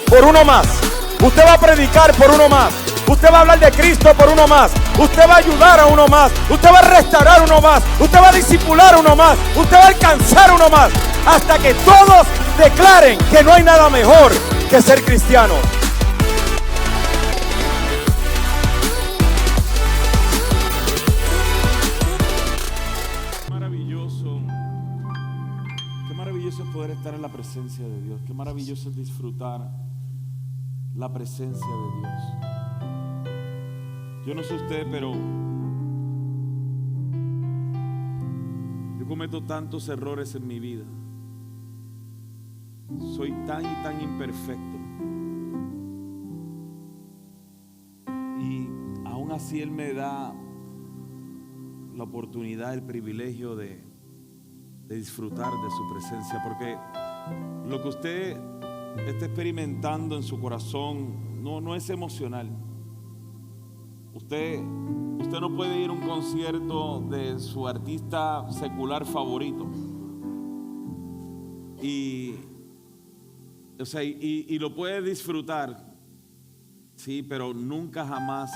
por uno más. Usted va a predicar por uno más. Usted va a hablar de Cristo por uno más. Usted va a ayudar a uno más. Usted va a restaurar a uno más. Usted va a discipular a uno más. Usted va a alcanzar a uno más. Hasta que todos declaren que no hay nada mejor que ser cristiano. Qué maravilloso es poder estar en la presencia de Dios. Qué maravilloso es disfrutar la presencia de Dios. Yo no sé usted, pero yo cometo tantos errores en mi vida. Soy tan y tan imperfecto. Y aún así Él me da la oportunidad, el privilegio de disfrutar de su presencia, porque lo que usted está experimentando en su corazón no es emocional. Usted no puede ir a un concierto de su artista secular favorito y lo puede disfrutar, sí, pero nunca jamás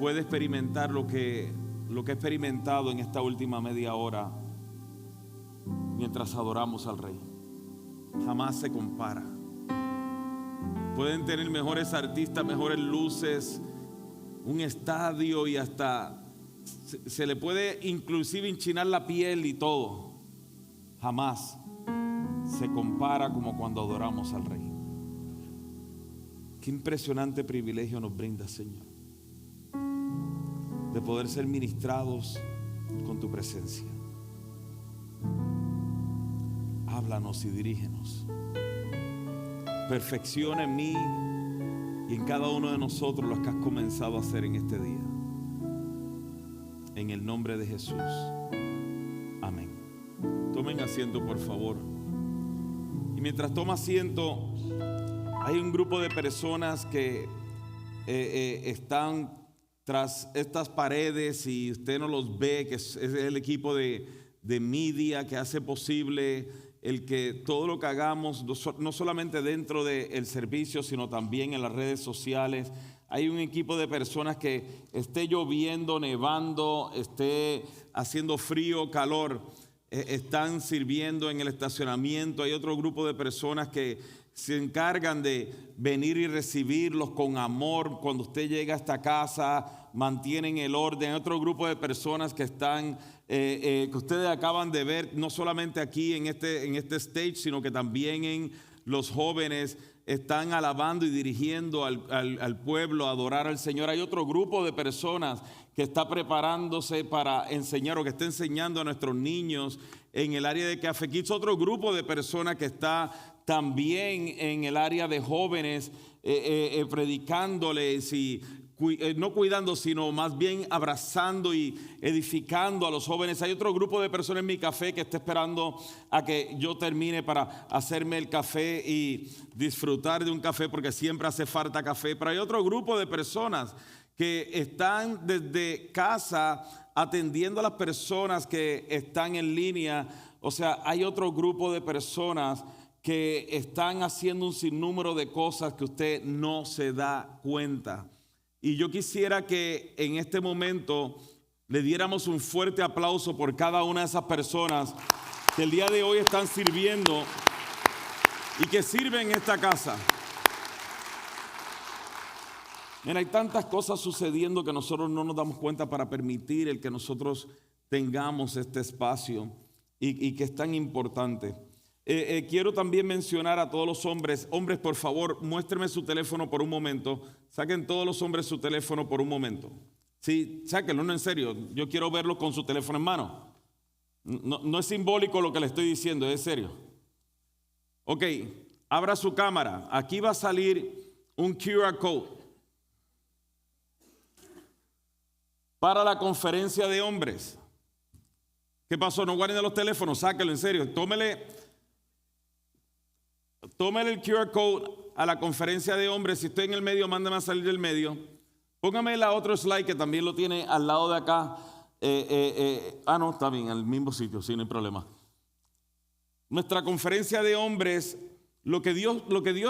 puede experimentar lo que he experimentado en esta última media hora mientras adoramos al Rey. Jamás se compara. Pueden tener mejores artistas, mejores luces, un estadio y hasta se le puede inclusive enchinar la piel y todo. Jamás se compara como cuando adoramos al Rey. Qué impresionante privilegio nos brinda, Señor, de poder ser ministrados con tu presencia. Háblanos y dirígenos. Perfecciona en mí y en cada uno de nosotros lo que has comenzado a hacer en este día. En el nombre de Jesús. Amén. Tomen asiento, por favor. Y mientras toma asiento, hay un grupo de personas que están tras estas paredes y usted no los ve, que es el equipo de media que hace posible el que todo lo que hagamos, no solamente dentro del servicio, sino también en las redes sociales. Hay un equipo de personas que esté lloviendo, nevando, esté haciendo frío, calor, están sirviendo en el estacionamiento. Hay otro grupo de personas que se encargan de venir y recibirlos con amor. Cuando usted llega a esta casa, mantienen el orden. Hay otro grupo de personas que están, que ustedes acaban de ver, no solamente aquí en este stage, sino que también en los jóvenes están alabando y dirigiendo al pueblo a adorar al Señor. Hay otro grupo de personas que está preparándose para enseñar o que está enseñando a nuestros niños en el área de Café Kids. Otro grupo de personas que está también en el área de jóvenes predicándoles y no cuidando, sino más bien abrazando y edificando a los jóvenes. Hay otro grupo de personas en mi café que está esperando a que yo termine para hacerme el café y disfrutar de un café, porque siempre hace falta café. Pero hay otro grupo de personas que están desde casa atendiendo a las personas que están en línea. O sea, hay otro grupo de personas que están haciendo un sinnúmero de cosas que usted no se da cuenta. Y yo quisiera que en este momento le diéramos un fuerte aplauso por cada una de esas personas que el día de hoy están sirviendo y que sirven en esta casa. Mira, hay tantas cosas sucediendo que nosotros no nos damos cuenta para permitir el que nosotros tengamos este espacio y que es tan importante. Quiero también mencionar a todos los hombres. Hombres, por favor, muéstrenme su teléfono por un momento. Saquen todos los hombres su teléfono por un momento. Sí, sáquenlo, no, en serio. Yo quiero verlo con su teléfono en mano. No es simbólico lo que le estoy diciendo, es serio. Ok, abra su cámara. Aquí va a salir un QR code para la conferencia de hombres. ¿Qué pasó? No guarden los teléfonos, sáquenlo, en serio. Tómele el QR code a la conferencia de hombres. Si estoy en el medio, mándame a salir del medio. Póngame la otro slide que también lo tiene al lado de acá. No, está bien, en el mismo sitio, sí, no hay problema. Nuestra conferencia de hombres lo que Dios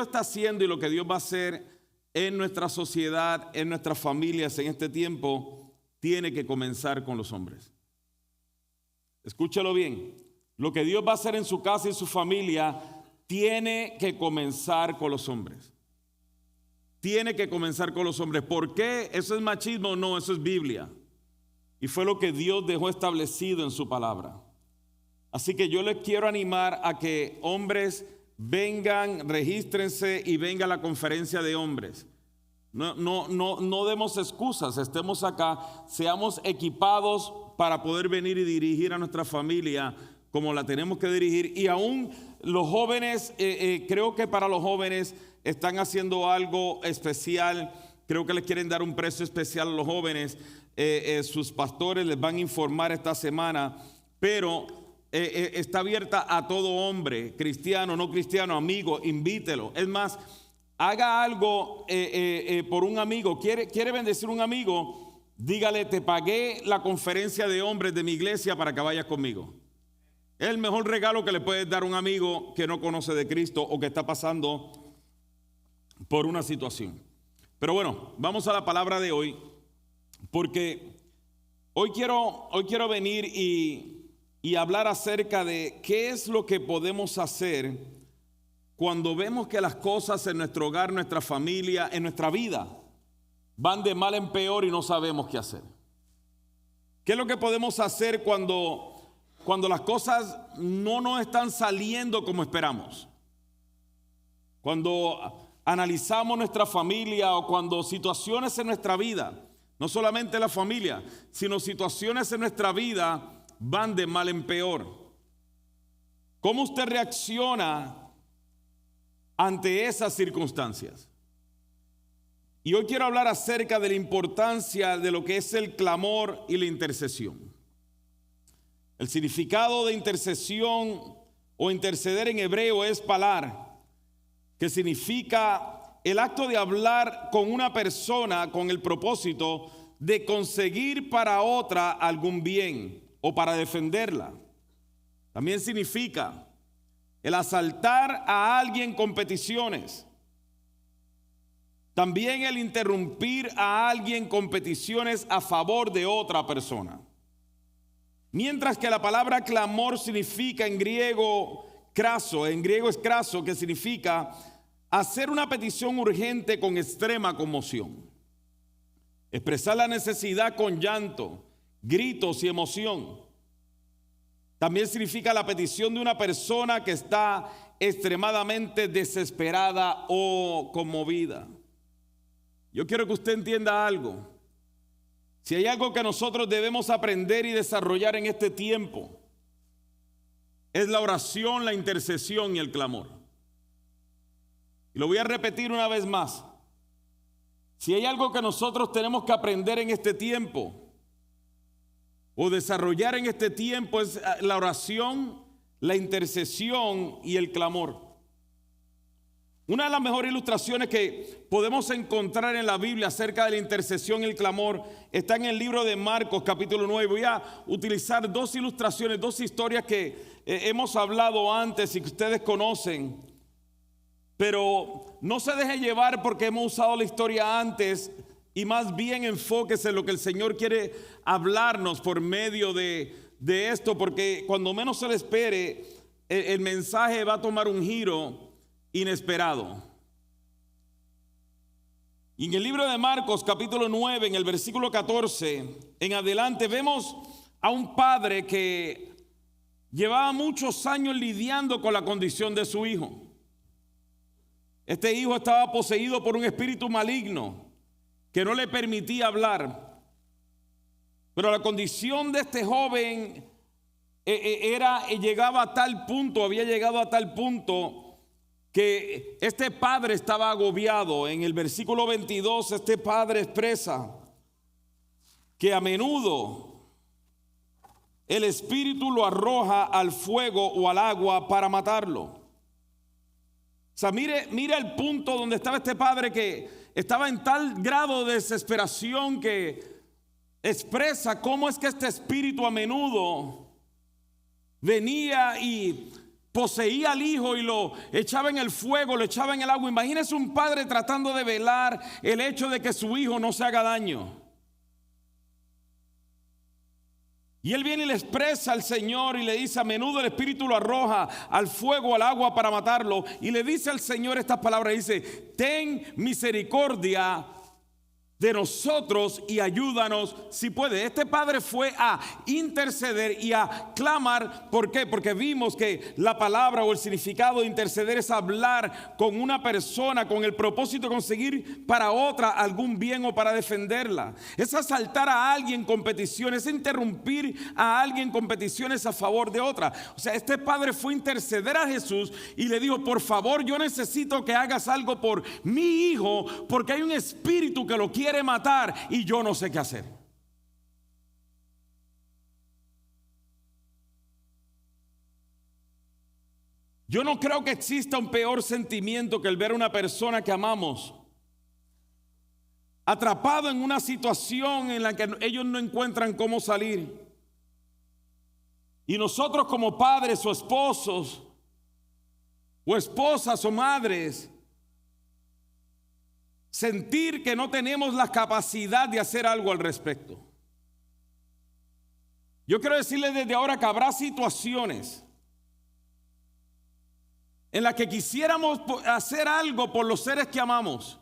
está haciendo y lo que Dios va a hacer en nuestra sociedad, en nuestras familias en este tiempo, tiene que comenzar con los hombres. Escúchalo bien. Lo que Dios va a hacer en su casa y su familia tiene que comenzar con los hombres. Tiene que comenzar con los hombres. ¿Por qué? ¿Eso es machismo? No, eso es Biblia. Y fue lo que Dios dejó establecido en su palabra. Así que yo les quiero animar a que hombres vengan, regístrense y venga a la conferencia de hombres. No demos excusas, estemos acá, seamos equipados para poder venir y dirigir a nuestra familia como la tenemos que dirigir. Y aún los jóvenes, creo que para los jóvenes están haciendo algo especial. Creo que les quieren dar un precio especial a los jóvenes. Sus pastores les van a informar esta semana, pero está abierta a todo hombre, cristiano, no cristiano, amigo, invítelo. Es más, haga algo por un amigo. ¿Quiere bendecir un amigo? Dígale: te pagué la conferencia de hombres de mi iglesia para que vayas conmigo. Es el mejor regalo que le puedes dar a un amigo que no conoce de Cristo o que está pasando por una situación. Pero bueno, vamos a la palabra de hoy, porque hoy quiero venir y hablar acerca de qué es lo que podemos hacer cuando vemos que las cosas en nuestro hogar, nuestra familia, en nuestra vida van de mal en peor y no sabemos qué hacer. ¿Qué es lo que podemos hacer cuando las cosas no nos están saliendo como esperamos? Cuando analizamos nuestra familia o cuando situaciones en nuestra vida, no solamente la familia, sino situaciones en nuestra vida van de mal en peor. ¿Cómo usted reacciona ante esas circunstancias? Y hoy quiero hablar acerca de la importancia de lo que es el clamor y la intercesión. El significado de intercesión o interceder en hebreo es palar, que significa el acto de hablar con una persona con el propósito de conseguir para otra algún bien o para defenderla. También significa el asaltar a alguien con peticiones. También el interrumpir a alguien con peticiones a favor de otra persona. Mientras que la palabra clamor significa en griego es craso, que significa hacer una petición urgente con extrema conmoción. Expresar la necesidad con llanto, gritos y emoción. También significa la petición de una persona que está extremadamente desesperada o conmovida. Yo quiero que usted entienda algo. Si hay algo que nosotros debemos aprender y desarrollar en este tiempo, es la oración, la intercesión y el clamor. Y lo voy a repetir una vez más. Si hay algo que nosotros tenemos que aprender en este tiempo o desarrollar en este tiempo, es la oración, la intercesión y el clamor. Una de las mejores ilustraciones que podemos encontrar en la Biblia acerca de la intercesión y el clamor está en el libro de Marcos capítulo 9. Voy a utilizar dos ilustraciones, dos historias que hemos hablado antes y que ustedes conocen. Pero no se deje llevar porque hemos usado la historia antes y más bien enfóquese en lo que el Señor quiere hablarnos por medio de esto, porque cuando menos se le espere, el mensaje va a tomar un giro inesperado. Y en el libro de Marcos capítulo 9, en el versículo 14 en adelante, vemos a un padre que llevaba muchos años lidiando con la condición de su hijo. Este hijo estaba poseído por un espíritu maligno que no le permitía hablar. Pero la condición de este joven había llegado a tal punto que este padre estaba agobiado. En el versículo 22 este padre expresa que a menudo el espíritu lo arroja al fuego o al agua para matarlo. O sea, mire el punto donde estaba este padre, que estaba en tal grado de desesperación que expresa cómo es que este espíritu a menudo venía y poseía al hijo y lo echaba en el fuego, lo echaba en el agua. Imagínese un padre tratando de velar el hecho de que su hijo no se haga daño. Y él viene y le expresa al Señor y le dice: a menudo el Espíritu lo arroja al fuego, al agua para matarlo. Y le dice al Señor estas palabras, dice: ten misericordia de nosotros y ayúdanos si puede. Este padre fue a interceder y a clamar. ¿Por qué? Porque vimos que la palabra o el significado de interceder es hablar con una persona con el propósito de conseguir para otra algún bien o para defenderla. Es asaltar a alguien con peticiones, es interrumpir a alguien con peticiones a favor de otra. O sea, este padre fue a interceder a Jesús y le dijo: por favor, yo necesito que hagas algo por mi hijo, porque hay un espíritu que lo quiere matar y yo no sé qué hacer. Yo no creo que exista un peor sentimiento que el ver a una persona que amamos atrapado en una situación en la que ellos no encuentran cómo salir. Y nosotros como padres o esposos o esposas o madres, sentir que no tenemos la capacidad de hacer algo al respecto. Yo quiero decirles desde ahora que habrá situaciones en las que quisiéramos hacer algo por los seres que amamos.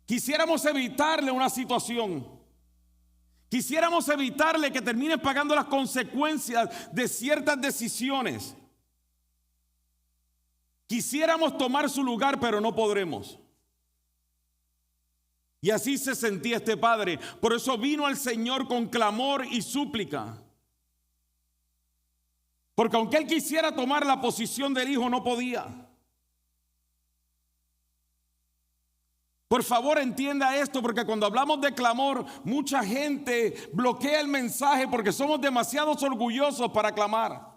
Quisiéramos evitarle una situación. Quisiéramos evitarle que terminen pagando las consecuencias de ciertas decisiones. Quisiéramos tomar su lugar, pero no podremos. Y así se sentía este padre. Por eso vino al Señor con clamor y súplica. Porque aunque él quisiera tomar la posición del hijo, no podía. Por favor, entienda esto, porque cuando hablamos de clamor, mucha gente bloquea el mensaje porque somos demasiado orgullosos para clamar.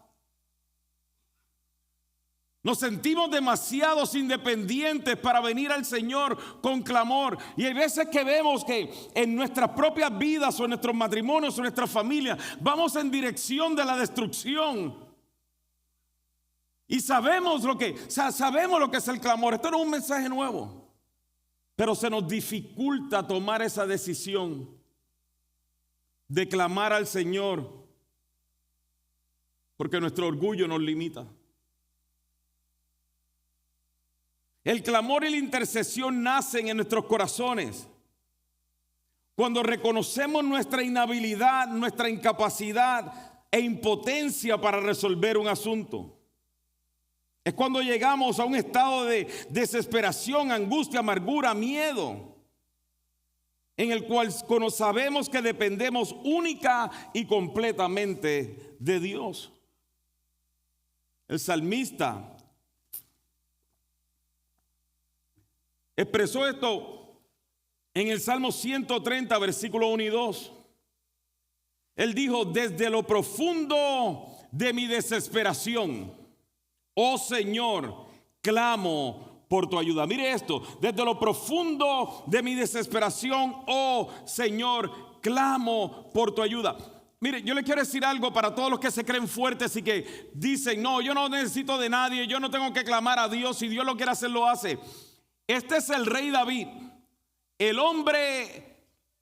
Nos sentimos demasiados independientes para venir al Señor con clamor. Y hay veces que vemos que en nuestras propias vidas o en nuestros matrimonios o en nuestra familia vamos en dirección de la destrucción. Y sabemos lo que es el clamor. Esto no es un mensaje nuevo. Pero se nos dificulta tomar esa decisión de clamar al Señor porque nuestro orgullo nos limita. El clamor y la intercesión nacen en nuestros corazones cuando reconocemos nuestra inhabilidad, nuestra incapacidad e impotencia para resolver un asunto. Es cuando llegamos a un estado de desesperación, angustia, amargura, miedo, en el cual sabemos que dependemos única y completamente de Dios. El salmista expresó esto en el Salmo 130, versículo 1 y 2. Él dijo: desde lo profundo de mi desesperación, oh Señor, clamo por tu ayuda. Mire esto: desde lo profundo de mi desesperación, oh Señor, clamo por tu ayuda. Mire, yo le quiero decir algo para todos los que se creen fuertes y que dicen: no, yo no necesito de nadie, yo no tengo que clamar a Dios, si Dios lo quiere hacer, lo hace. Este es el rey David, el hombre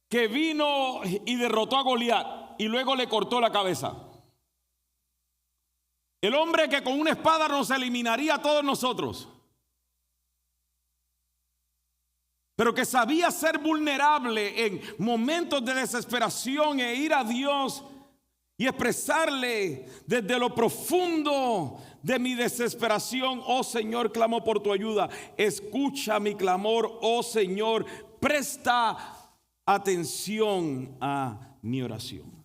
que vino y derrotó a Goliat y luego le cortó la cabeza. El hombre que con una espada nos eliminaría a todos nosotros, pero que sabía ser vulnerable en momentos de desesperación e ir a Dios y expresarle desde lo profundo de mi desesperación: oh Señor, clamo por tu ayuda. Escucha mi clamor, oh Señor, presta atención a mi oración.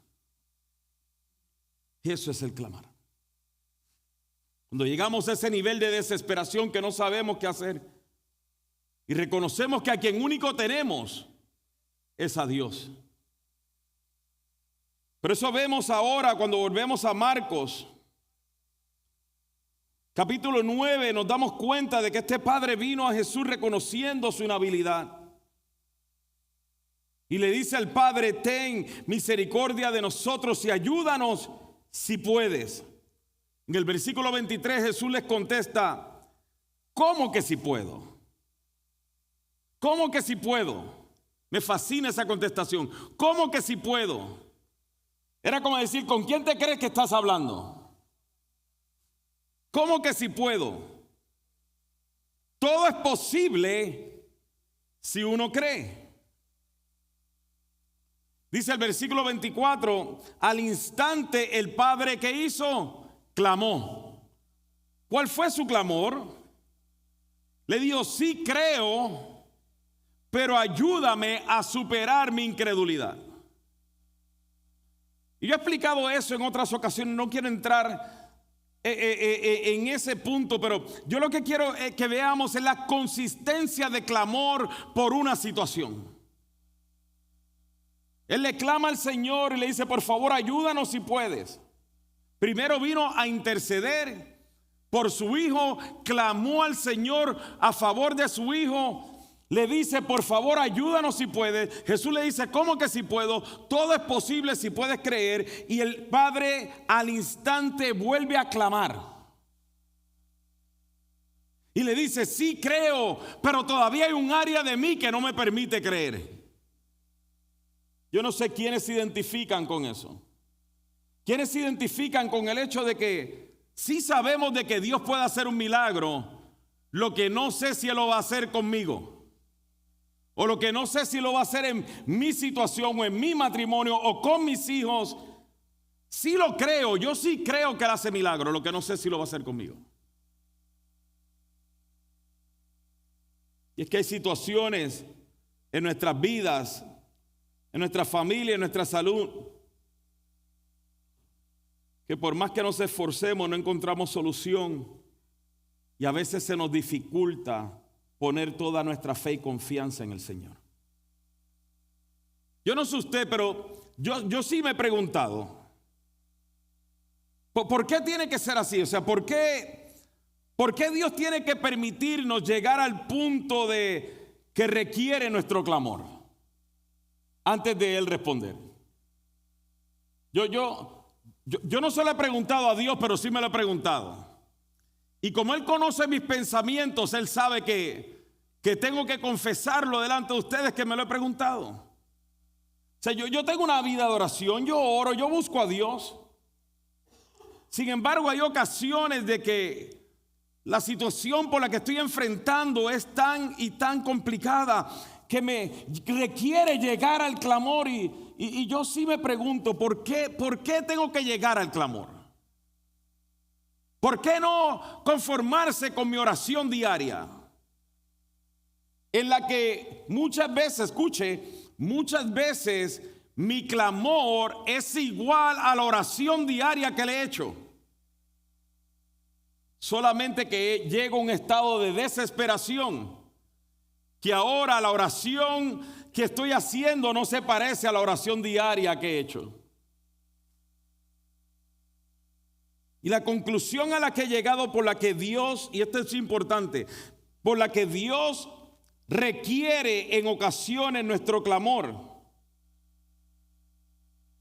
Eso es el clamar. Cuando llegamos a ese nivel de desesperación que no sabemos qué hacer y reconocemos que a quien único tenemos es a Dios. Por eso vemos ahora, cuando volvemos a Marcos capítulo 9, nos damos cuenta de que este padre vino a Jesús reconociendo su inhabilidad. Y le dice al Padre: ten misericordia de nosotros y ayúdanos si puedes. En el versículo 23 Jesús les contesta: ¿cómo que si puedo? ¿Cómo que si puedo? Me fascina esa contestación. ¿Cómo que si puedo? Era como decir: ¿con quién te crees que estás hablando? ¿Cómo que si puedo? Todo es posible si uno cree. Dice el versículo 24: al instante el padre, ¿qué hizo? Clamó. ¿Cuál fue su clamor? Le dijo: sí creo, pero ayúdame a superar mi incredulidad. Y yo he explicado eso en otras ocasiones, no quiero entrar en ese punto, pero yo lo que quiero que veamos es la consistencia de clamor por una situación. Él le clama al Señor y le dice: por favor, ayúdanos si puedes. Primero vino a interceder por su hijo, clamó al Señor a favor de su hijo. Le dice: por favor, ayúdanos si puedes. Jesús le dice: ¿cómo que si puedo? Todo es posible si puedes creer. Y el padre al instante vuelve a clamar. Y le dice: sí creo, pero todavía hay un área de mí que no me permite creer. Yo no sé quiénes se identifican con eso. ¿Quiénes se identifican con el hecho de que sí sabemos de que Dios puede hacer un milagro? Lo que no sé si Él lo va a hacer conmigo. O lo que no sé si lo va a hacer en mi situación o en mi matrimonio o con mis hijos. Sí lo creo, yo sí creo que Él hace milagro. Lo que no sé si lo va a hacer conmigo. Y es que hay situaciones en nuestras vidas, en nuestra familia, en nuestra salud, que por más que nos esforcemos no encontramos solución. Y a veces se nos dificulta poner toda nuestra fe y confianza en el Señor. Yo no sé usted, pero yo sí me he preguntado, ¿por qué tiene que ser así? O sea, ¿por qué Dios tiene que permitirnos llegar al punto de que requiere nuestro clamor antes de Él responder? Yo no se lo he preguntado a Dios, pero sí me lo he preguntado. Y como Él conoce mis pensamientos, Él sabe que tengo que confesarlo delante de ustedes, que me lo he preguntado. O sea, yo tengo una vida de oración, yo oro, yo busco a Dios. Sin embargo, hay ocasiones de que la situación por la que estoy enfrentando es tan y tan complicada que me requiere llegar al clamor. Y yo sí me pregunto, ¿por qué tengo que llegar al clamor? ¿Por qué no conformarse con mi oración diaria? En la que muchas veces, escuche, muchas veces mi clamor es igual a la oración diaria que le he hecho. Solamente que llego a un estado de desesperación, que ahora la oración que estoy haciendo no se parece a la oración diaria que he hecho. Y la conclusión a la que he llegado, por la que Dios, y esto es importante, por la que Dios requiere en ocasiones nuestro clamor,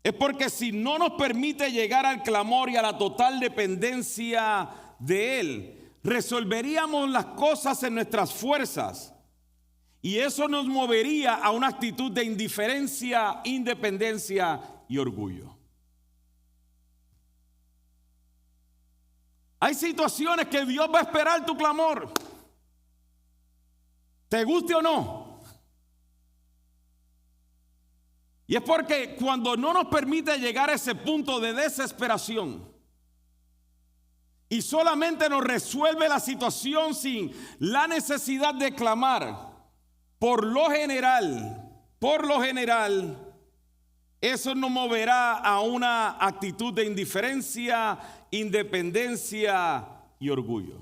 es porque si no nos permite llegar al clamor y a la total dependencia de Él, resolveríamos las cosas en nuestras fuerzas. Y eso nos movería a una actitud de indiferencia, independencia y orgullo. Hay situaciones que Dios va a esperar tu clamor, te guste o no. Y es porque cuando no nos permite llegar a ese punto de desesperación y solamente nos resuelve la situación sin la necesidad de clamar, por lo general, eso nos moverá a una actitud de indiferencia, independencia y orgullo.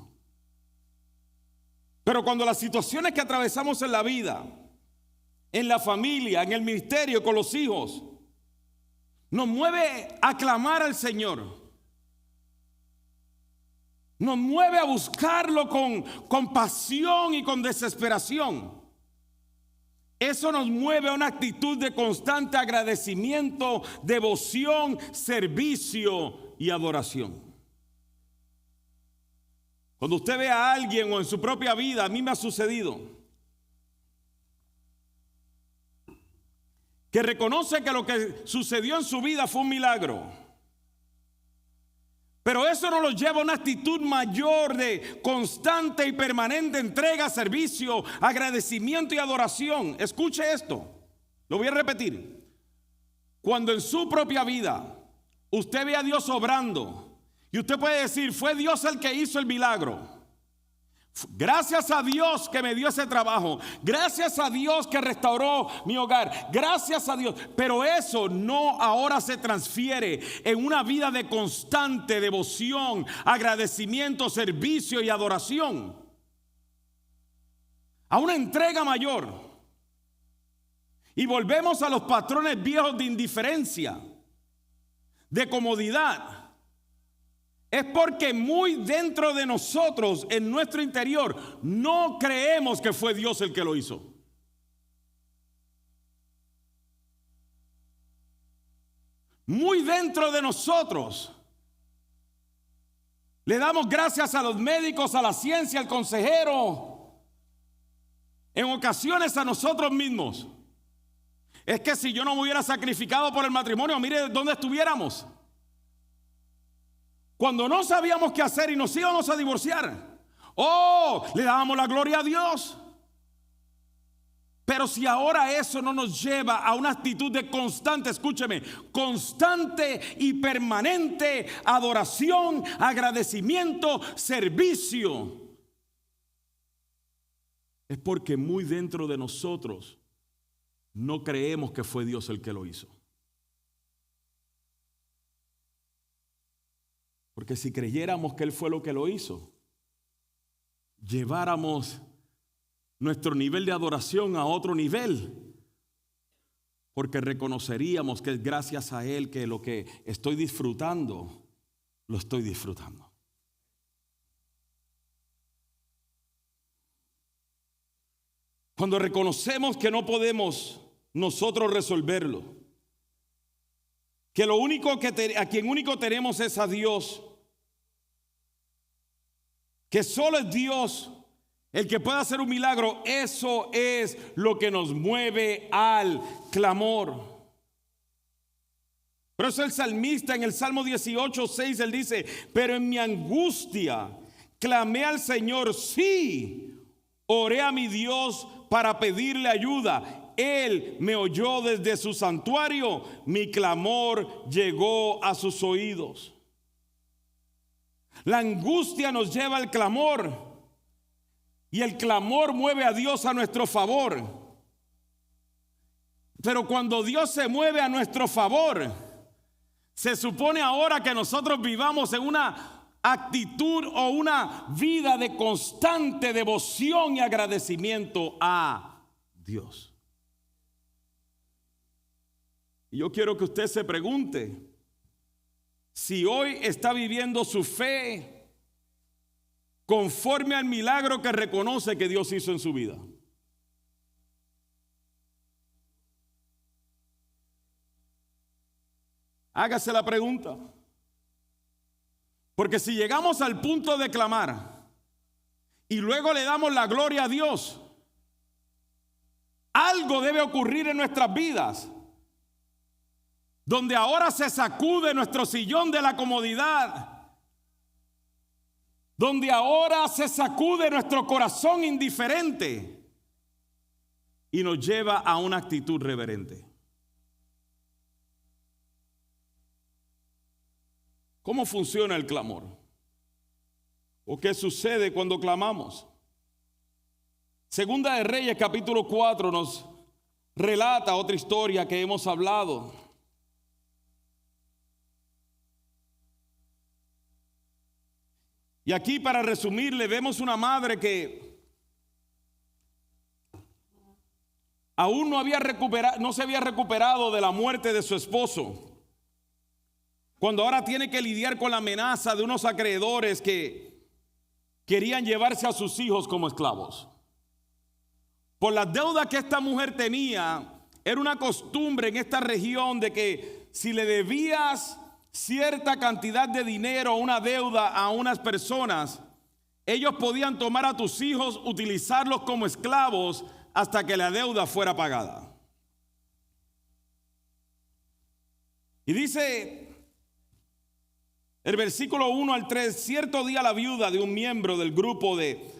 Pero cuando las situaciones que atravesamos en la vida, en la familia, en el ministerio, con los hijos, nos mueve a clamar al Señor, nos mueve a buscarlo con pasión y con desesperación, eso nos mueve a una actitud de constante agradecimiento, devoción, servicio y adoración. Cuando usted ve a alguien o en su propia vida, a mí me ha sucedido, que reconoce que lo que sucedió en su vida fue un milagro, pero eso no lo lleva a una actitud mayor de constante y permanente entrega, servicio, agradecimiento y adoración. Escuche esto, lo voy a repetir. Cuando en su propia vida usted ve a Dios obrando y usted puede decir, fue Dios el que hizo el milagro. Gracias a Dios que me dio ese trabajo. Gracias a Dios que restauró mi hogar. Gracias a Dios. Pero eso no ahora se transfiere en una vida de constante devoción, agradecimiento, servicio y adoración. A una entrega mayor. Y volvemos a los patrones viejos de indiferencia, de comodidad. Es porque muy dentro de nosotros, en nuestro interior, no creemos que fue Dios el que lo hizo. Muy dentro de nosotros le damos gracias a los médicos, a la ciencia, al consejero, en ocasiones a nosotros mismos. Es que si yo no me hubiera sacrificado por el matrimonio, mire dónde estuviéramos. Cuando no sabíamos qué hacer y nos íbamos a divorciar, le dábamos la gloria a Dios. Pero si ahora eso no nos lleva a una actitud de constante, escúcheme, constante y permanente adoración, agradecimiento, servicio, es porque muy dentro de nosotros no creemos que fue Dios el que lo hizo. Porque si creyéramos que Él fue lo que lo hizo, lleváramos nuestro nivel de adoración a otro nivel. Porque reconoceríamos que es gracias a Él que lo que estoy disfrutando, lo estoy disfrutando. Cuando reconocemos que no podemos nosotros resolverlo, que lo único a quien único tenemos es a Dios, que solo es Dios el que puede hacer un milagro, eso es lo que nos mueve al clamor. Por eso el salmista en el Salmo 18:6 él dice, pero en mi angustia clamé al Señor, sí, oré a mi Dios para pedirle ayuda. Él me oyó desde su santuario, mi clamor llegó a sus oídos. La angustia nos lleva al clamor y el clamor mueve a Dios a nuestro favor. Pero cuando Dios se mueve a nuestro favor, se supone ahora que nosotros vivamos en una actitud o una vida de constante devoción y agradecimiento a Dios. Y yo quiero que usted se pregunte si hoy está viviendo su fe conforme al milagro que reconoce que Dios hizo en su vida. Hágase la pregunta. Porque si llegamos al punto de clamar y luego le damos la gloria a Dios, algo debe ocurrir en nuestras vidas, donde ahora se sacude nuestro sillón de la comodidad, donde ahora se sacude nuestro corazón indiferente y nos lleva a una actitud reverente. ¿Cómo funciona el clamor? ¿O qué sucede cuando clamamos? Segunda de Reyes capítulo 4 nos relata otra historia que hemos hablado. Y aquí, para resumirle, vemos una madre que aún no se había recuperado de la muerte de su esposo, cuando ahora tiene que lidiar con la amenaza de unos acreedores que querían llevarse a sus hijos como esclavos. Por las deudas que esta mujer tenía, era una costumbre en esta región de que si le debías cierta cantidad de dinero, una deuda a unas personas, ellos podían tomar a tus hijos, utilizarlos como esclavos hasta que la deuda fuera pagada. Y dice el versículo 1 al 3, cierto día la viuda de un miembro del grupo de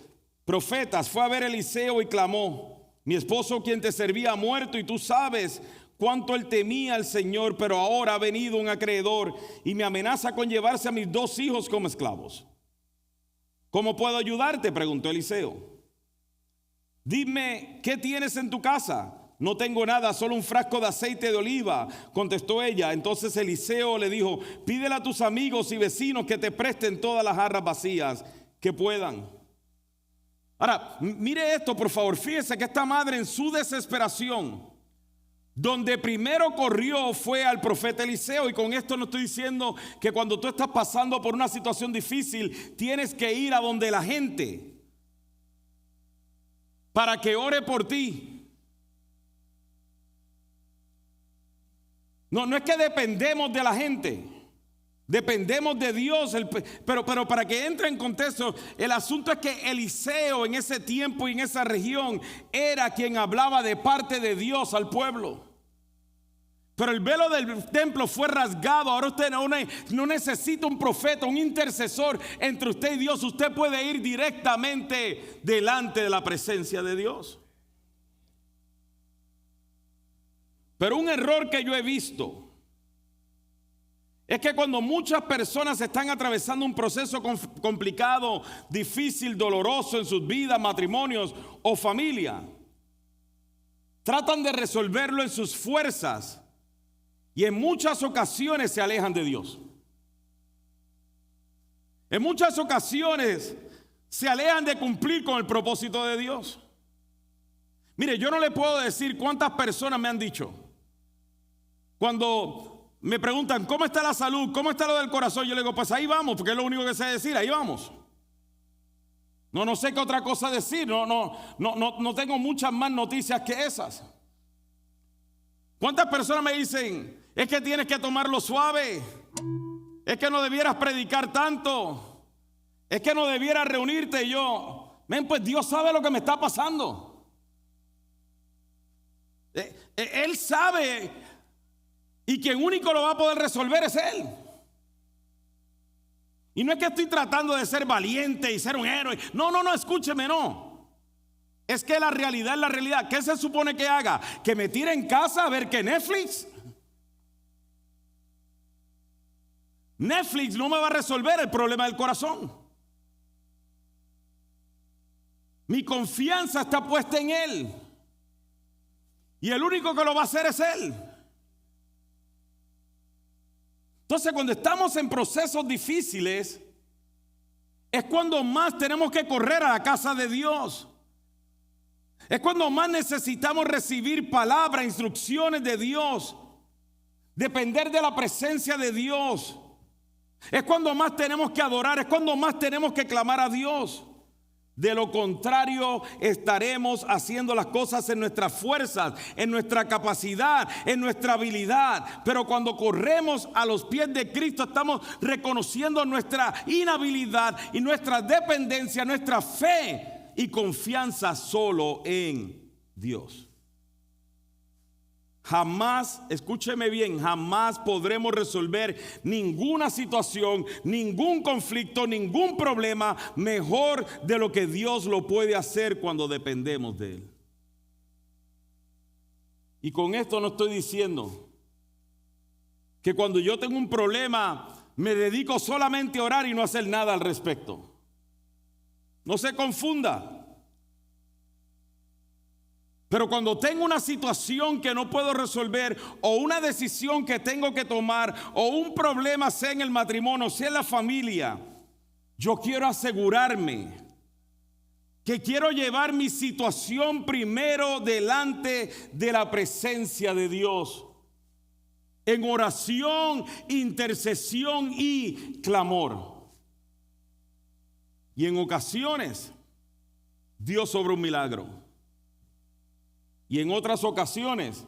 profetas fue a ver a Eliseo y clamó: mi esposo quien te servía ha muerto y tú sabes cuánto él temía al Señor, pero ahora ha venido un acreedor y me amenaza con llevarse a mis 2 hijos como esclavos. ¿Cómo puedo ayudarte?, preguntó Eliseo. Dime, ¿qué tienes en tu casa? No tengo nada, solo un frasco de aceite de oliva, contestó ella. Entonces Eliseo le dijo: pídele a tus amigos y vecinos que te presten todas las jarras vacías que puedan. Ahora, mire esto, por favor. Fíjese que esta madre, en su desesperación, donde primero corrió fue al profeta Eliseo. Y con esto no estoy diciendo que cuando tú estás pasando por una situación difícil tienes que ir a donde la gente para que ore por ti. No es que dependemos de la gente, dependemos de Dios. Pero para que entre en contexto, el asunto es que Eliseo en ese tiempo y en esa región era quien hablaba de parte de Dios al pueblo. Pero el velo del templo fue rasgado. Ahora usted no necesita un profeta, un intercesor entre usted y Dios. Usted puede ir directamente delante de la presencia de Dios. Pero un error que yo he visto es que cuando muchas personas están atravesando un proceso complicado, difícil, doloroso en sus vidas, matrimonios o familia, tratan de resolverlo en sus fuerzas y en muchas ocasiones se alejan de Dios. En muchas ocasiones se alejan de cumplir con el propósito de Dios. Mire, yo no le puedo decir cuántas personas me han dicho, cuando me preguntan cómo está la salud, cómo está lo del corazón, yo le digo, pues ahí vamos, porque es lo único que sé decir, ahí vamos. No sé qué otra cosa decir, no tengo muchas más noticias que esas. ¿Cuántas personas me dicen, es que tienes que tomarlo suave, es que no debieras predicar tanto, es que no debieras reunirte? Y yo, pues Dios sabe lo que me está pasando. Él sabe. Y quien único lo va a poder resolver es Él. Y no es que estoy tratando de ser valiente y ser un héroe. No, escúcheme, no. Es que la realidad es la realidad. ¿Qué se supone que haga? ¿Que me tire en casa a ver qué Netflix? Netflix no me va a resolver el problema del corazón. Mi confianza está puesta en Él. Y el único que lo va a hacer es Él. Entonces, cuando estamos en procesos difíciles, es cuando más tenemos que correr a la casa de Dios. Es cuando más necesitamos recibir palabras, instrucciones de Dios, depender de la presencia de Dios. Es cuando más tenemos que adorar, es cuando más tenemos que clamar a Dios. De lo contrario, estaremos haciendo las cosas en nuestras fuerzas, en nuestra capacidad, en nuestra habilidad. Pero cuando corremos a los pies de Cristo, estamos reconociendo nuestra inhabilidad y nuestra dependencia, nuestra fe y confianza solo en Dios. Jamás, escúcheme bien, jamás podremos resolver ninguna situación, ningún conflicto, ningún problema mejor de lo que Dios lo puede hacer cuando dependemos de Él. Y con esto no estoy diciendo que cuando yo tengo un problema me dedico solamente a orar y no hacer nada al respecto. No se confunda. Pero cuando tengo una situación que no puedo resolver, o una decisión que tengo que tomar, o un problema, sea en el matrimonio, sea en la familia, yo quiero asegurarme que quiero llevar mi situación primero delante de la presencia de Dios, en oración, intercesión y clamor. Y en ocasiones Dios obra un milagro. Y en otras ocasiones,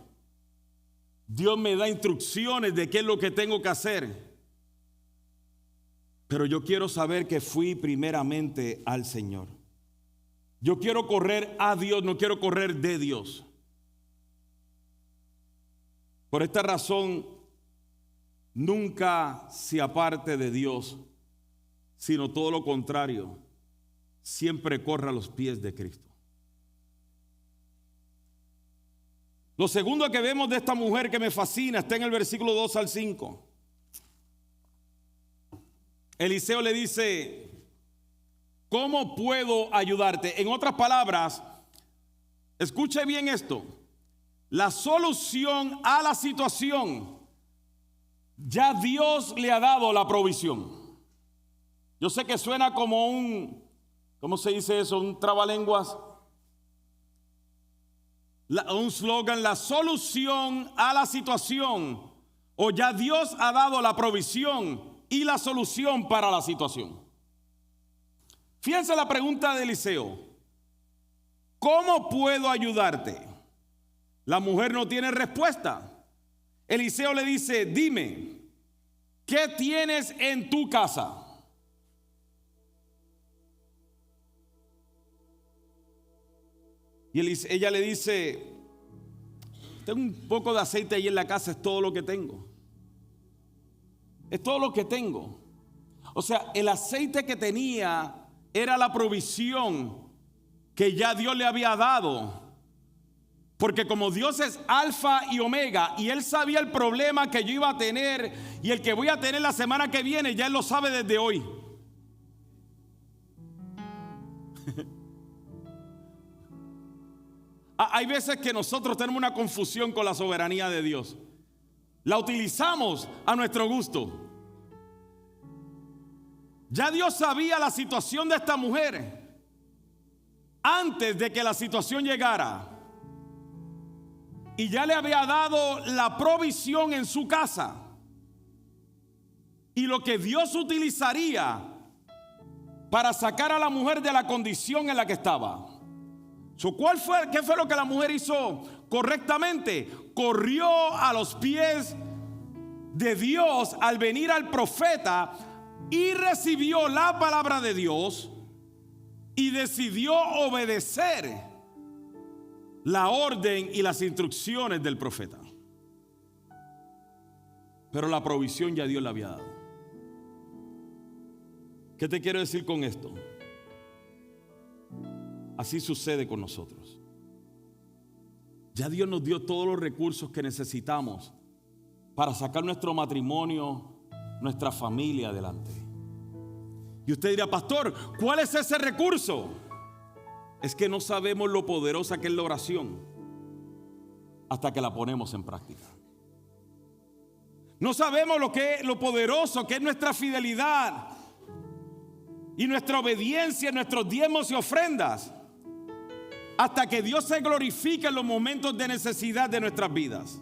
Dios me da instrucciones de qué es lo que tengo que hacer. Pero yo quiero saber que fui primeramente al Señor. Yo quiero correr a Dios, no quiero correr de Dios. Por esta razón, nunca se aparte de Dios, sino todo lo contrario, siempre corra a los pies de Cristo. Lo segundo que vemos de esta mujer que me fascina está en el versículo 2 al 5. Eliseo le dice: ¿cómo puedo ayudarte? En otras palabras, escuche bien esto. La solución a la situación, ya Dios le ha dado la provisión. Yo sé que suena como ¿cómo se dice eso? Un trabalenguas. Un slogan: la solución a la situación, o ya Dios ha dado la provisión y la solución para la situación. Fíjense la pregunta de Eliseo: ¿cómo puedo ayudarte? La mujer no tiene respuesta. Eliseo le dice: dime, ¿qué tienes en tu casa? Y ella le dice: tengo un poco de aceite ahí en la casa, es todo lo que tengo. Es todo lo que tengo. O sea, el aceite que tenía era la provisión que ya Dios le había dado. Porque como Dios es alfa y omega, y Él sabía el problema que yo iba a tener y el que voy a tener la semana que viene, ya Él lo sabe desde hoy. Hay veces que nosotros tenemos una confusión con la soberanía de Dios. La utilizamos a nuestro gusto. Ya Dios sabía la situación de esta mujer antes de que la situación llegara. Y ya le había dado la provisión en su casa. Y lo que Dios utilizaría para sacar a la mujer de la condición en la que estaba. ¿Qué fue lo que la mujer hizo correctamente? Corrió a los pies de Dios al venir al profeta y recibió la palabra de Dios y decidió obedecer la orden y las instrucciones del profeta. Pero la provisión ya Dios la había dado. ¿Qué te quiero decir con esto? Así sucede con nosotros. Ya Dios nos dio todos los recursos que necesitamos para sacar nuestro matrimonio, nuestra familia adelante. Y usted dirá: pastor, ¿cuál es ese recurso? Es que no sabemos lo poderosa que es la oración hasta que la ponemos en práctica. No sabemos lo poderoso que es nuestra fidelidad y nuestra obediencia, nuestros diezmos y ofrendas, hasta que Dios se glorifique en los momentos de necesidad de nuestras vidas.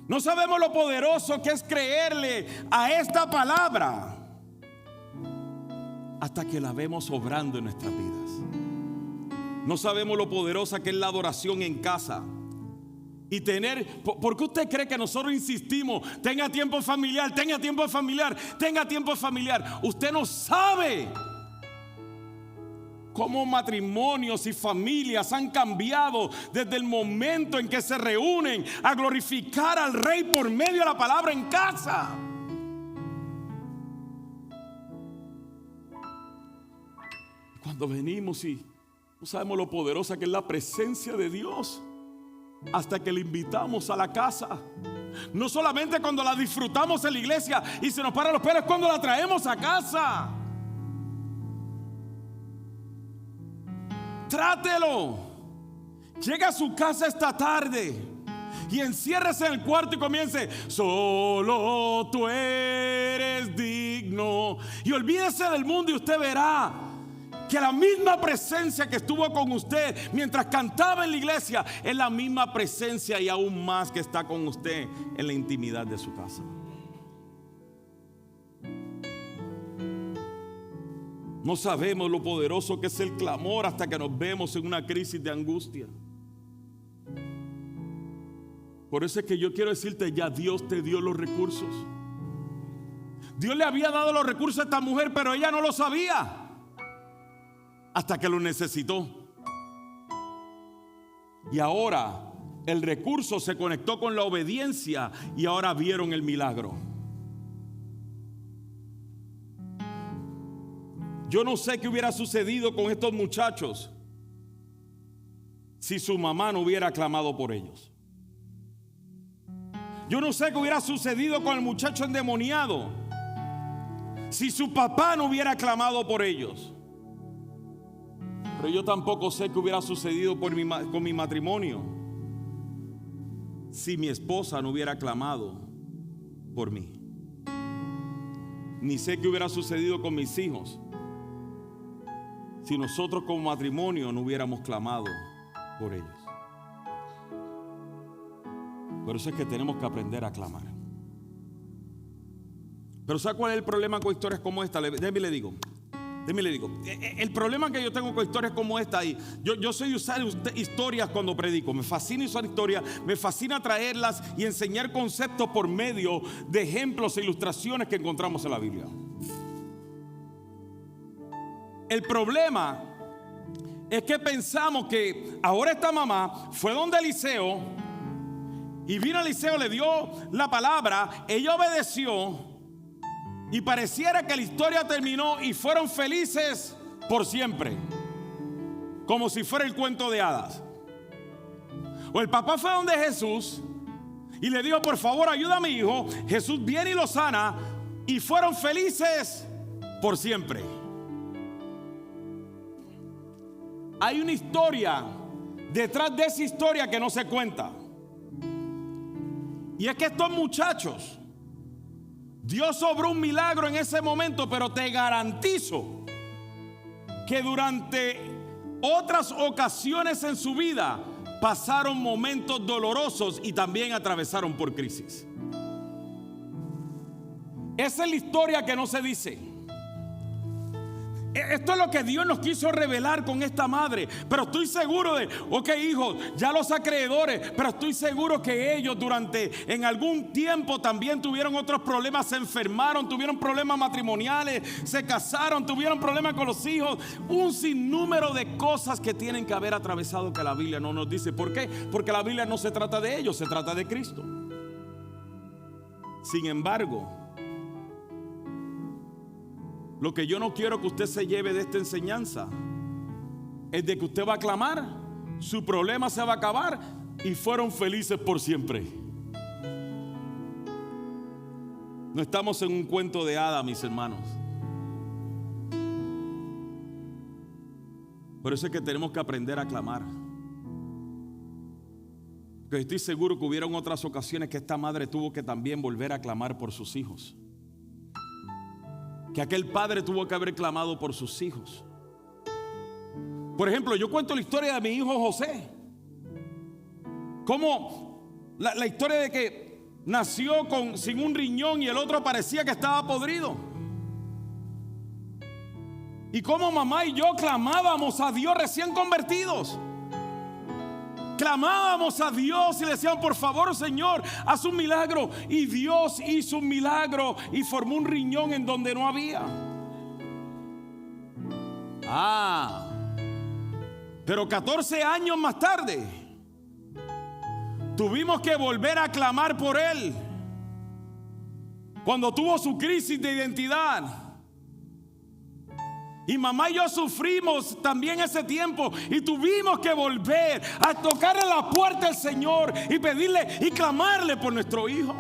No sabemos lo poderoso que es creerle a esta palabra hasta que la vemos obrando en nuestras vidas. No sabemos lo poderosa que es la adoración en casa. Y ¿por qué usted cree que nosotros insistimos? Tenga tiempo familiar, tenga tiempo familiar, tenga tiempo familiar. Usted no sabe cómo matrimonios y familias han cambiado desde el momento en que se reúnen a glorificar al Rey por medio de la palabra en casa. Cuando venimos y no sabemos lo poderosa que es la presencia de Dios hasta que le invitamos a la casa. No solamente cuando la disfrutamos en la iglesia y se nos paran los pelos, cuando la traemos a casa. Trátelo. Llega a su casa esta tarde y enciérrese en el cuarto y comience: solo tú eres digno. Y olvídese del mundo y usted verá que la misma presencia que estuvo con usted mientras cantaba en la iglesia es la misma presencia y aún más que está con usted en la intimidad de su casa. No sabemos lo poderoso que es el clamor hasta que nos vemos en una crisis de angustia. Por eso es que yo quiero decirte: ya Dios te dio los recursos. Dios le había dado los recursos a esta mujer, pero ella no lo sabía hasta que lo necesitó. Y ahora el recurso se conectó con la obediencia y ahora vieron el milagro. Yo no sé qué hubiera sucedido con estos muchachos si su mamá no hubiera clamado por ellos. Yo no sé qué hubiera sucedido con el muchacho endemoniado si su papá no hubiera clamado por ellos. Pero yo tampoco sé qué hubiera sucedido con mi matrimonio si mi esposa no hubiera clamado por mí. Ni sé qué hubiera sucedido con mis hijos si nosotros como matrimonio no hubiéramos clamado por ellos. Por eso es que tenemos que aprender a clamar. Pero ¿sabe cuál es el problema con historias como esta? Déjeme le digo. El problema que yo tengo con historias como esta, y yo soy de usar historias cuando predico. Me fascina usar historias, me fascina traerlas y enseñar conceptos por medio de ejemplos e ilustraciones que encontramos en la Biblia. El problema es que pensamos que ahora esta mamá fue donde Eliseo y vino Eliseo, le dio la palabra, ella obedeció y pareciera que la historia terminó y fueron felices por siempre, como si fuera el cuento de hadas. O el papá fue donde Jesús y le dijo: por favor, ayuda a mi hijo. Jesús viene y lo sana y fueron felices por siempre. Hay una historia detrás de esa historia que no se cuenta. Y es que estos muchachos, Dios obró un milagro en ese momento, pero te garantizo que durante otras ocasiones en su vida pasaron momentos dolorosos y también atravesaron por crisis. Esa es la historia que no se dice. Esto es lo que Dios nos quiso revelar con esta madre. Pero estoy seguro de, ok, hijos, ya los acreedores, pero estoy seguro que ellos en algún tiempo también tuvieron otros problemas, se enfermaron, tuvieron problemas matrimoniales, se casaron, tuvieron problemas con los hijos, un sinnúmero de cosas que tienen que haber atravesado que la Biblia no nos dice. ¿Por qué? Porque la Biblia no se trata de ellos, se trata de Cristo. Sin embargo, lo que yo no quiero que usted se lleve de esta enseñanza es de que usted va a clamar, su problema se va a acabar y fueron felices por siempre. No estamos en un cuento de hadas, mis hermanos. Por eso es que tenemos que aprender a clamar. Porque estoy seguro que hubieron otras ocasiones que esta madre tuvo que también volver a clamar por sus hijos. Que aquel padre tuvo que haber clamado por sus hijos. Por ejemplo, yo cuento la historia de mi hijo José. Como la historia de que nació sin un riñón y el otro parecía que estaba podrido. Y como mamá y yo clamábamos a Dios recién convertidos. Clamábamos a Dios y le decían: por favor, Señor, haz un milagro. Y Dios hizo un milagro y formó un riñón en donde no había. Pero 14 años más tarde tuvimos que volver a clamar por él cuando tuvo su crisis de identidad. Y mamá y yo sufrimos también ese tiempo y tuvimos que volver a tocarle la puerta al Señor y pedirle y clamarle por nuestro hijo.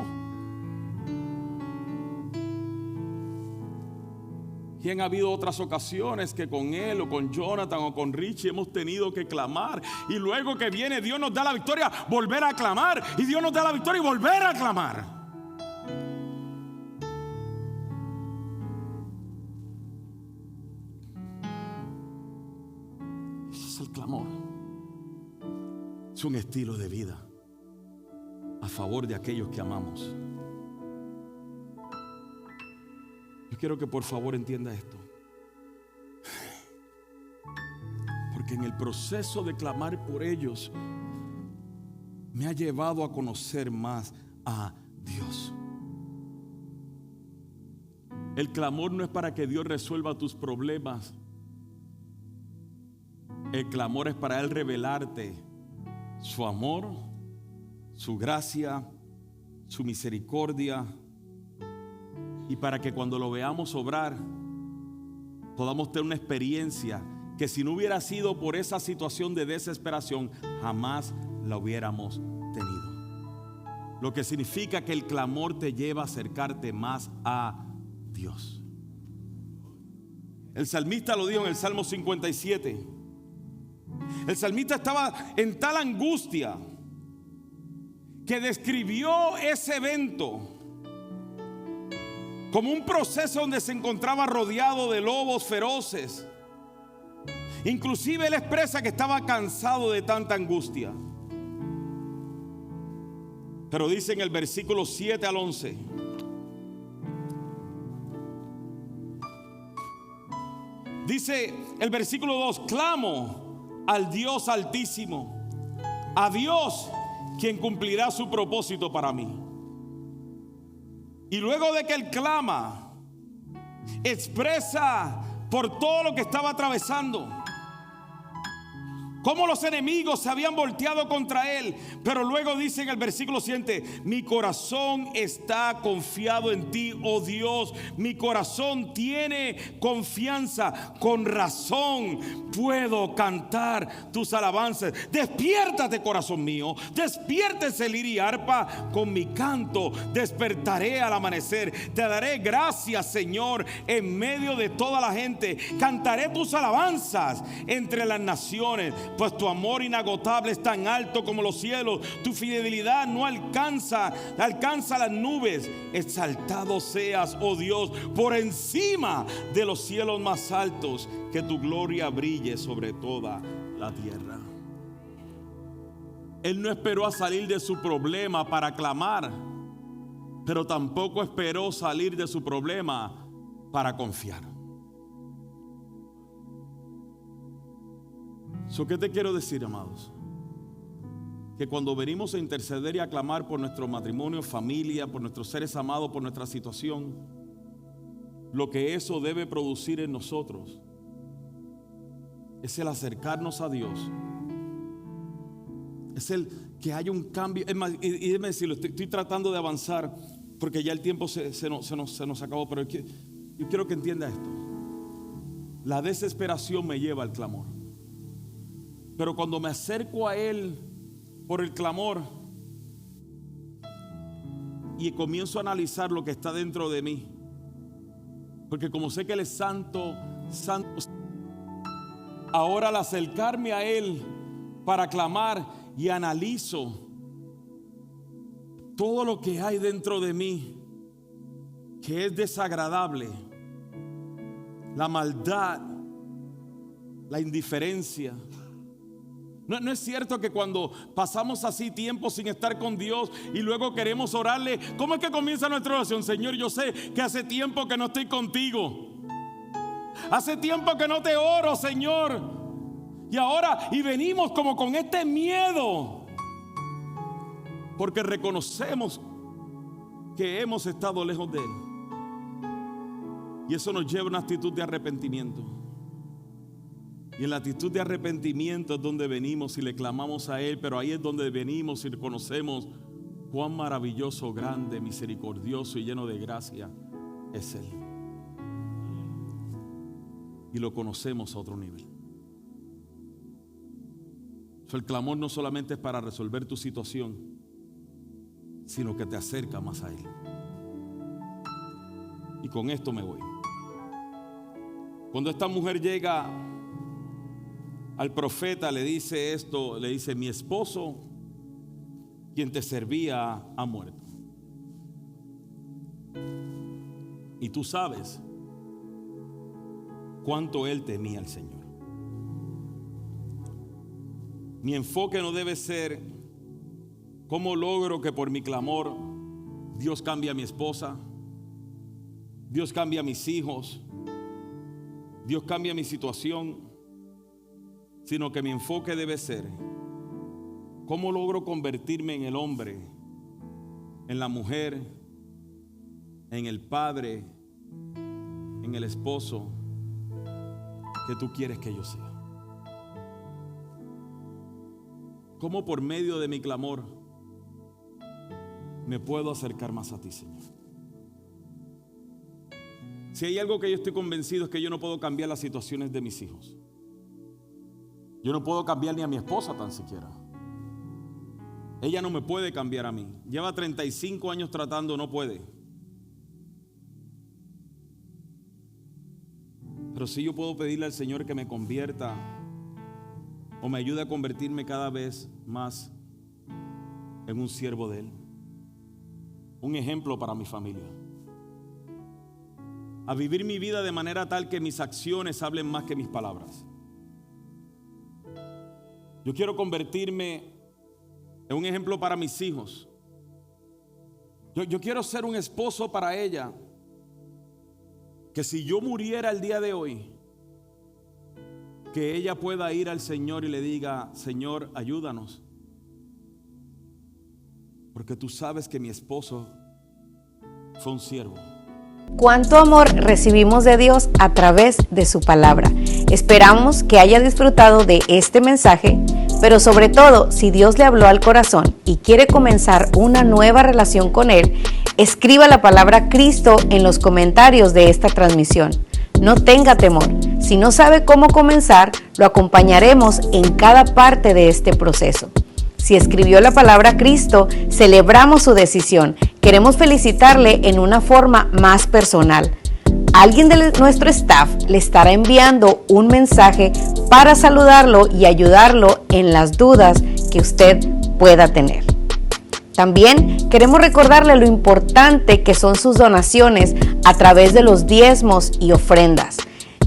Y han habido otras ocasiones que con él o con Jonathan o con Richie hemos tenido que clamar. Y luego que viene Dios nos da la victoria, volver a clamar. Y Dios nos da la victoria y volver a clamar. El clamor es un estilo de vida a favor de aquellos que amamos. Yo quiero que por favor entienda esto, porque en el proceso de clamar por ellos me ha llevado a conocer más a Dios. El clamor no es para que Dios resuelva tus problemas. El clamor es para Él revelarte su amor, su gracia, su misericordia, y para que cuando lo veamos obrar podamos tener una experiencia que si no hubiera sido por esa situación de desesperación jamás la hubiéramos tenido. Lo que significa que el clamor te lleva a acercarte más a Dios. El salmista lo dijo en el Salmo 57. El salmista estaba en tal angustia que describió ese evento como un proceso donde se encontraba rodeado de lobos feroces. Inclusive él expresa que estaba cansado de tanta angustia. Pero dice en el versículo 7 al 11: dice el versículo 2: clamo al Dios Altísimo, a Dios quien cumplirá su propósito para mí. Y luego de que él clama, expresa por todo lo que estaba atravesando, cómo los enemigos se habían volteado contra él. Pero luego dice en el versículo 7: mi corazón está confiado en ti, oh Dios. Mi corazón tiene confianza. Con razón puedo cantar tus alabanzas. Despiértate, corazón mío. Despiértese, lira y arpa. Con mi canto despertaré al amanecer. Te daré gracias, Señor, en medio de toda la gente. Cantaré tus alabanzas entre las naciones. Pues tu amor inagotable es tan alto como los cielos. Tu fidelidad no alcanza las nubes. Exaltado seas, oh Dios, por encima de los cielos más altos. Que tu gloria brille sobre toda la tierra. Él no esperó a salir de su problema para clamar, pero tampoco esperó salir de su problema para confiar. ¿Qué te quiero decir, amados? Que cuando venimos a interceder y a clamar por nuestro matrimonio, familia, por nuestros seres amados, por nuestra situación, lo que eso debe producir en nosotros es el acercarnos a Dios. Es el que haya un cambio. Es más, y déjeme decirlo, estoy tratando de avanzar porque ya el tiempo se nos acabó, pero yo quiero que entienda esto. La desesperación me lleva al clamor. Pero cuando me acerco a Él por el clamor y comienzo a analizar lo que está dentro de mí, porque como sé que Él es santo, ahora al acercarme a Él para clamar y analizo todo lo que hay dentro de mí que es desagradable, la maldad, la indiferencia. No es cierto que cuando pasamos así tiempo sin estar con Dios y luego queremos orarle, ¿cómo es que comienza nuestra oración? Señor, yo sé que hace tiempo que no estoy contigo. Hace tiempo que no te oro, Señor. Y venimos como con este miedo, porque reconocemos que hemos estado lejos de Él. Y eso nos lleva a una actitud de arrepentimiento. Y en la actitud de arrepentimiento es donde venimos y le clamamos a Él. Pero ahí es donde venimos y reconocemos cuán maravilloso, grande, misericordioso y lleno de gracia es Él. Y lo conocemos a otro nivel. El clamor no solamente es para resolver tu situación, sino que te acerca más a Él. Y con esto me voy. Cuando esta mujer llega al profeta, le dice esto, le dice: mi esposo, quien te servía, ha muerto. Y tú sabes cuánto él temía al Señor. Mi enfoque no debe ser cómo logro que por mi clamor Dios cambie a mi esposa, Dios cambie a mis hijos, Dios cambie mi situación, sino que mi enfoque debe ser cómo logro convertirme en el hombre, en la mujer, en el padre, en el esposo que tú quieres que yo sea. ¿Cómo por medio de mi clamor me puedo acercar más a ti, Señor? Si hay algo que yo estoy convencido es que yo no puedo cambiar las situaciones de mis hijos. Yo no puedo cambiar ni a mi esposa tan siquiera. Ella no me puede cambiar a mí. Lleva 35 años tratando, no puede. Pero sí yo puedo pedirle al Señor que me convierta o me ayude a convertirme cada vez más en un siervo de Él. Un ejemplo para mi familia. A vivir mi vida de manera tal que mis acciones hablen más que mis palabras. Yo quiero convertirme en un ejemplo para mis hijos. Yo quiero ser un esposo para ella, que si yo muriera el día de hoy, que ella pueda ir al Señor y le diga: Señor, ayúdanos, porque tú sabes que mi esposo fue un siervo. Cuánto amor recibimos de Dios a través de su palabra. Esperamos que haya disfrutado de este mensaje, pero sobre todo, si Dios le habló al corazón y quiere comenzar una nueva relación con Él, escriba la palabra Cristo en los comentarios de esta transmisión. No tenga temor. Si no sabe cómo comenzar, lo acompañaremos en cada parte de este proceso. Si escribió la palabra Cristo, celebramos su decisión. Queremos felicitarle en una forma más personal. Alguien de nuestro staff le estará enviando un mensaje para saludarlo y ayudarlo en las dudas que usted pueda tener. También queremos recordarle lo importante que son sus donaciones a través de los diezmos y ofrendas,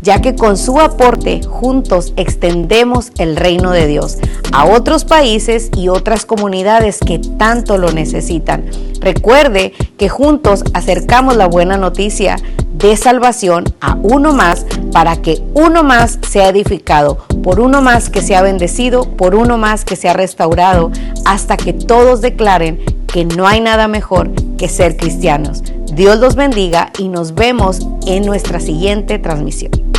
ya que con su aporte juntos extendemos el reino de Dios a otros países y otras comunidades que tanto lo necesitan. Recuerde que juntos acercamos la buena noticia de salvación a uno más, para que uno más sea edificado, por uno más que sea bendecido, por uno más que sea restaurado, hasta que todos declaren que no hay nada mejor que ser cristianos. Dios los bendiga y nos vemos en nuestra siguiente transmisión.